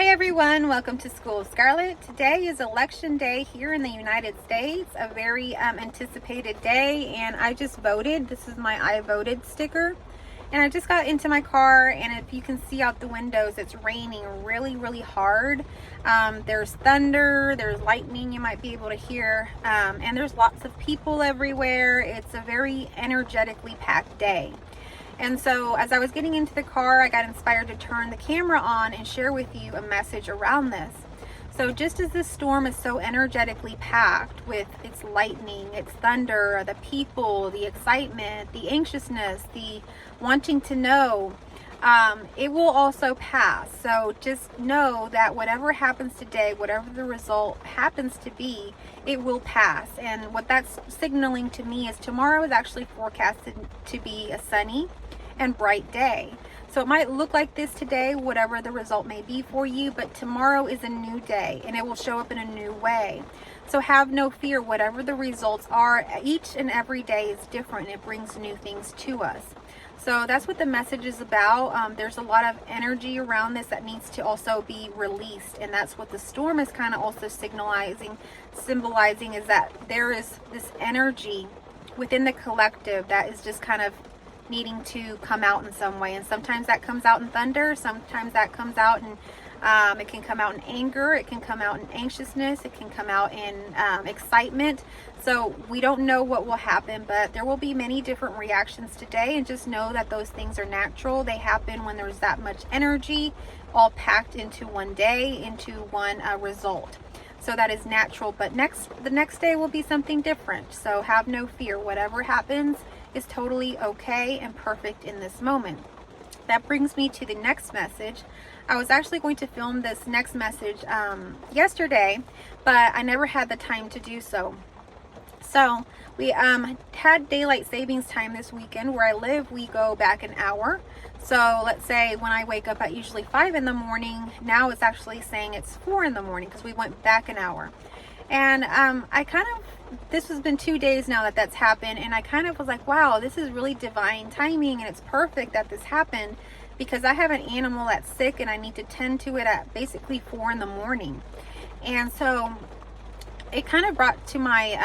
everyone, welcome to School of Scarlett. Today is election day here in the United States, a very anticipated day, and I just voted. This is my I voted sticker, and I just got into my car, and if you can see out the windows, it's raining really hard. There's thunder, there's lightning you might be able to hear, and there's lots of people everywhere. It's a very energetically packed day. And so as I was getting into the car, I got inspired to turn the camera on and share with you a message around this. So just as this storm is so energetically packed with its lightning, its thunder, the people, the excitement, the anxiousness, the wanting to know, it will also pass. So just know that whatever happens today, whatever the result happens to be, it will pass. And what that's signaling to me is tomorrow is actually forecasted to be a sunny and bright day. So it might look like this today, whatever the result may be for you, but tomorrow is a new day and it will show up in a new way. So have no fear, whatever the results are, each and every day is different. It brings new things to us. So that's what the message is about. There's a lot of energy around this that needs to also be released, and that's what the storm is kind of also symbolizing is that there is this energy within the collective that is just kind of needing to come out in some way. And sometimes that comes out in thunder, sometimes that comes out in it can come out in anger, it can come out in anxiousness, it can come out in excitement. So we don't know what will happen, but there will be many different reactions today, and just know that those things are natural. They happen when there's that much energy all packed into one day, into one result. So that is natural, but the next day will be something different. So have no fear. Whatever happens is totally okay and perfect in this moment. That brings me to the next message. I was actually going to film this next message yesterday, but I never had the time to do so. So we had daylight savings time this weekend. Where I live, we go back an hour. So let's say when I wake up at usually 5 in the morning, now it's actually saying it's 4 in the morning because we went back an hour. And this has been 2 days now that that's happened, and I kind of was like, wow, this is really divine timing, and it's perfect that this happened, because I have an animal that's sick and I need to tend to it at basically 4 in the morning. And so it kind of brought to my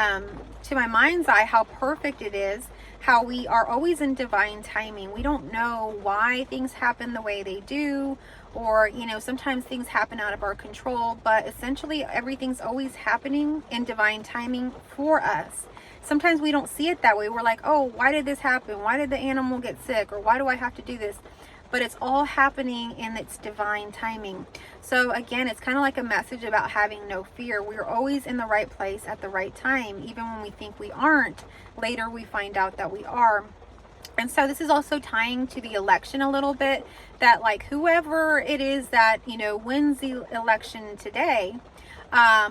mind's eye how perfect it is, how we are always in divine timing. We don't know why things happen the way they do, or sometimes things happen out of our control, but essentially everything's always happening in divine timing for us. Sometimes we don't see it that way. We're like, oh, why did this happen? Why did the animal get sick? Or why do I have to do this? But it's all happening in its divine timing. So again, it's kind of like a message about having no fear. We're always in the right place at the right time. Even when we think we aren't, later we find out that we are. And so this is also tying to the election a little bit, that like whoever it is that, wins the election today,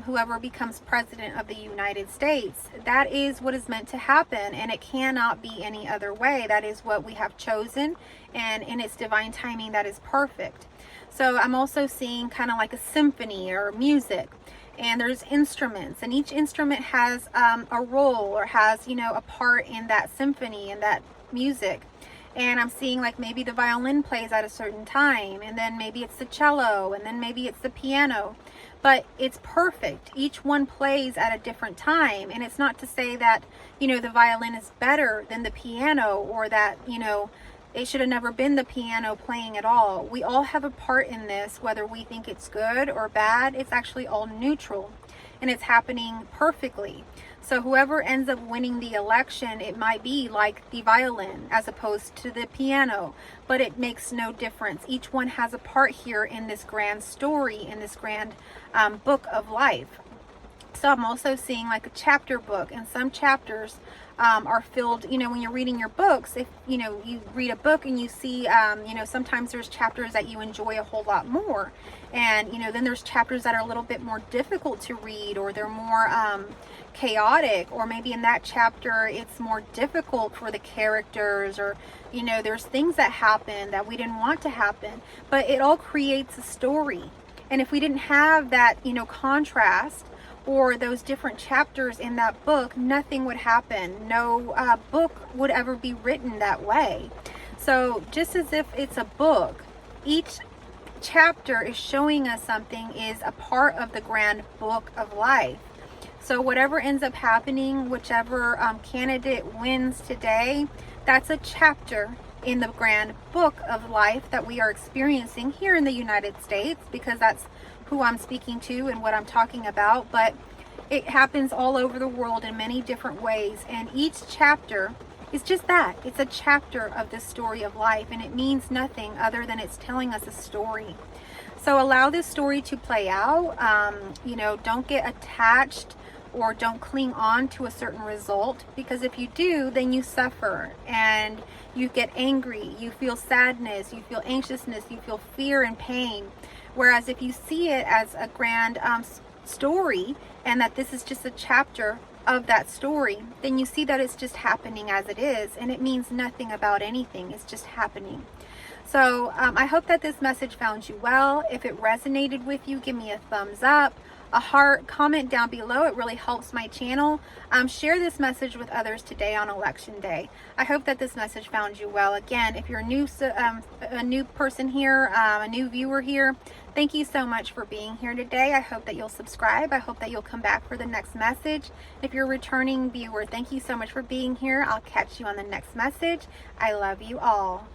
whoever becomes president of the United States, that is what is meant to happen, and it cannot be any other way. That is what we have chosen, and in its divine timing, that is perfect. So I'm also seeing kind of like a symphony or music, and there's instruments, and each instrument has a role, or has a part in that symphony and that music. And I'm seeing like maybe the violin plays at a certain time, and then maybe it's the cello, and then maybe it's the piano. But it's perfect. Each one plays at a different time. And it's not to say that, the violin is better than the piano, or that, it should have never been the piano playing at all. We all have a part in this, whether we think it's good or bad. It's actually all neutral, and it's happening perfectly. So whoever ends up winning the election, it might be like the violin as opposed to the piano, but it makes no difference. Each one has a part here in this grand story, in this grand book of life. So I'm also seeing like a chapter book, and some chapters are filled, when you're reading your books, if you read a book and you see sometimes there's chapters that you enjoy a whole lot more, and then there's chapters that are a little bit more difficult to read, or they're more chaotic, or maybe in that chapter it's more difficult for the characters, or there's things that happen that we didn't want to happen, but it all creates a story. And if we didn't have that contrast, or those different chapters in that book, nothing would happen. No book would ever be written that way. So just as if it's a book, each chapter is showing us something is a part of the grand book of life. So whatever ends up happening, whichever candidate wins today, that's a chapter in the grand book of life that we are experiencing here in the United States, because that's who I'm speaking to and what I'm talking about. But it happens all over the world in many different ways, and each chapter is just that. It's a chapter of this story of life, and it means nothing other than it's telling us a story. So allow this story to play out. Don't get attached or don't cling on to a certain result, because if you do, then you suffer and you get angry, you feel sadness, you feel anxiousness, you feel fear and pain. Whereas if you see it as a grand story, and that this is just a chapter of that story, then you see that it's just happening as it is, and it means nothing about anything. It's just happening. So I hope that this message found you well. If it resonated with you, give me a thumbs up, a heart, comment down below. It really helps my channel. Share this message with others today on election day. I hope that this message found you well. Again, if you're a new person here, a new viewer here, thank you so much for being here today. I hope that you'll subscribe. I hope that you'll come back for the next message. If you're a returning viewer, thank you so much for being here. I'll catch you on the next message. I love you all.